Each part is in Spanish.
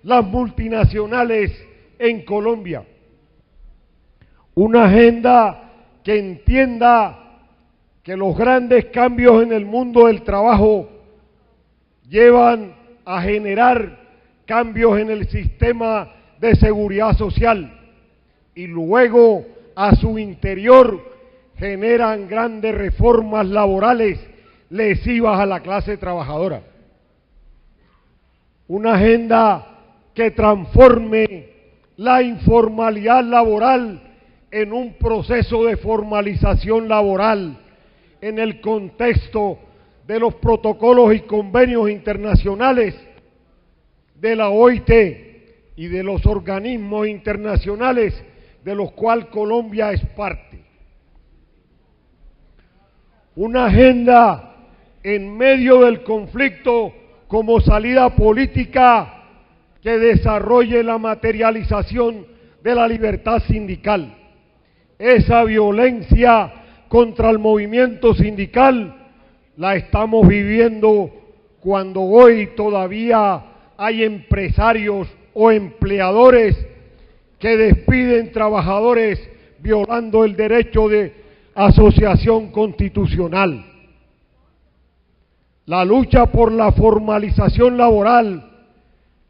las multinacionales en Colombia. Una agenda que entienda que los grandes cambios en el mundo del trabajo llevan a generar cambios en el sistema de seguridad social y luego a su interior generan grandes reformas laborales lesivas a la clase trabajadora. Una agenda que transforme la informalidad laboral en un proceso de formalización laboral en el contexto de los protocolos y convenios internacionales de la OIT y de los organismos internacionales de los cuales Colombia es parte. Una agenda en medio del conflicto como salida política que desarrolle la materialización de la libertad sindical. Esa violencia contra el movimiento sindical la estamos viviendo cuando hoy todavía hay empresarios o empleadores que despiden trabajadores violando el derecho de asociación constitucional. La lucha por la formalización laboral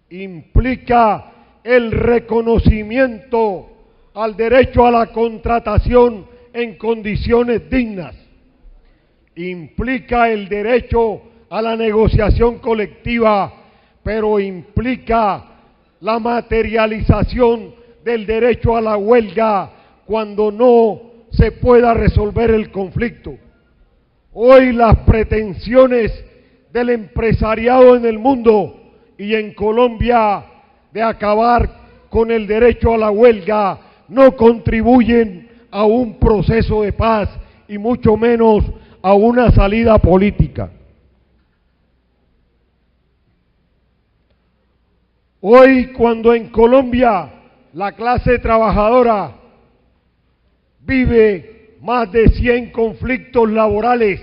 implica el reconocimiento al derecho a la contratación en condiciones dignas, implica el derecho a la negociación colectiva, pero implica la materialización del derecho a la huelga cuando no se pueda resolver el conflicto. Hoy las pretensiones del empresariado en el mundo y en Colombia de acabar con el derecho a la huelga no contribuyen a un proceso de paz y mucho menos a una salida política. Hoy, cuando en Colombia la clase trabajadora vive más de 100 conflictos laborales,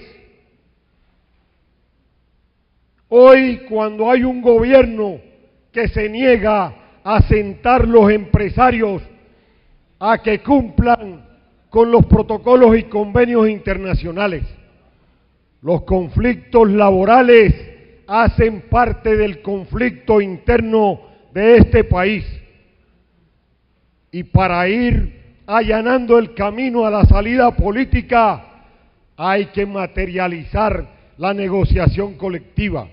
hoy cuando hay un gobierno que se niega a sentar los empresarios a que cumplan con los protocolos y convenios internacionales, los conflictos laborales hacen parte del conflicto interno de este país. Y para ir allanando el camino a la salida política, hay que materializar la negociación colectiva.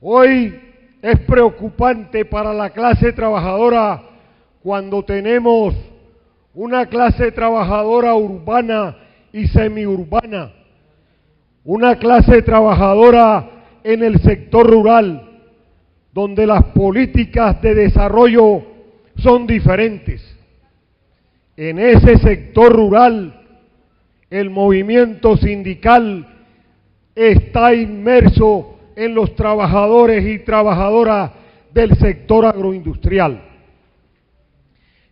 Hoy es preocupante para la clase trabajadora cuando tenemos una clase trabajadora urbana y semiurbana, una clase trabajadora en el sector rural, donde las políticas de desarrollo son diferentes. En ese sector rural, el movimiento sindical está inmerso en los trabajadores y trabajadoras del sector agroindustrial.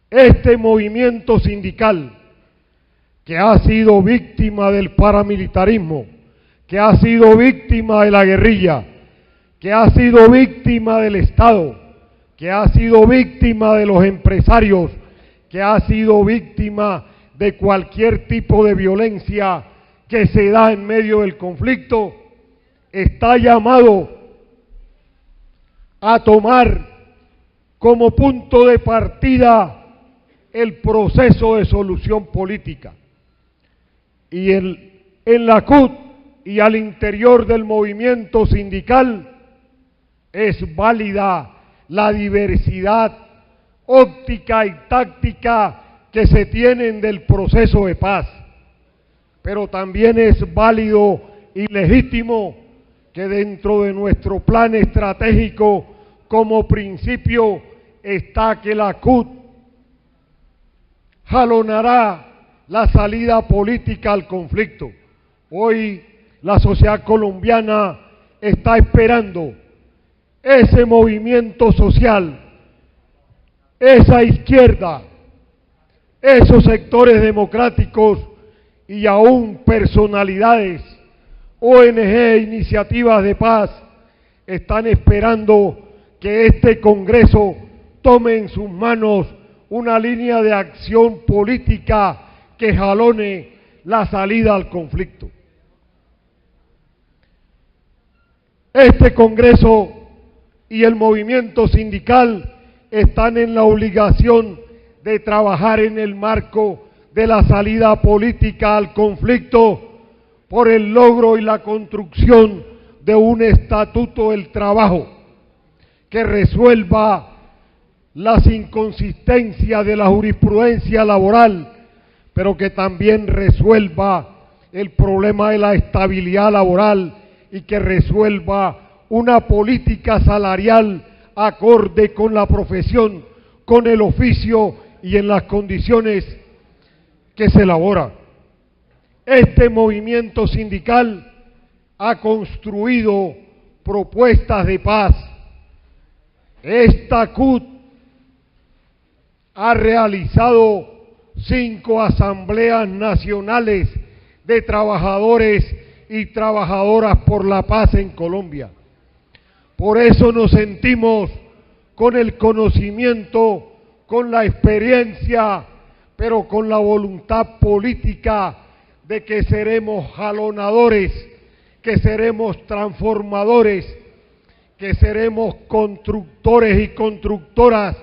Este movimiento sindical, que ha sido víctima del paramilitarismo, que ha sido víctima de la guerrilla, que ha sido víctima del Estado, que ha sido víctima de los empresarios, que ha sido víctima de cualquier tipo de violencia que se da en medio del conflicto, está llamado a tomar como punto de partida el proceso de solución política. Y en la CUT y al interior del movimiento sindical es válida la diversidad óptica y táctica que se tienen del proceso de paz, pero también es válido y legítimo que dentro de nuestro plan estratégico como principio está que la CUT jalonará la salida política al conflicto. Hoy la sociedad colombiana está esperando ese movimiento social, esa izquierda, esos sectores democráticos y aún personalidades, ONG, iniciativas de paz, están esperando que este Congreso tome en sus manos una línea de acción política que jalone la salida al conflicto. Este Congreso y el movimiento sindical están en la obligación de trabajar en el marco de la salida política al conflicto por el logro y la construcción de un estatuto del trabajo que resuelva las inconsistencias de la jurisprudencia laboral, pero que también resuelva el problema de la estabilidad laboral y que resuelva una política salarial acorde con la profesión, con el oficio y en las condiciones que se elabora. Este movimiento sindical ha construido propuestas de paz. Esta CUT ha realizado 5 asambleas nacionales de trabajadores y trabajadoras por la paz en Colombia. Por eso nos sentimos con el conocimiento, con la experiencia, pero con la voluntad política de que seremos jalonadores, que seremos transformadores, que seremos constructores y constructoras,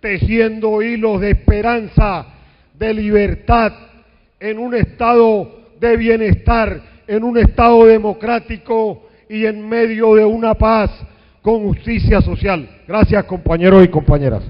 tejiendo hilos de esperanza, de libertad, en un estado de bienestar, en un estado democrático y en medio de una paz con justicia social. Gracias, compañeros y compañeras.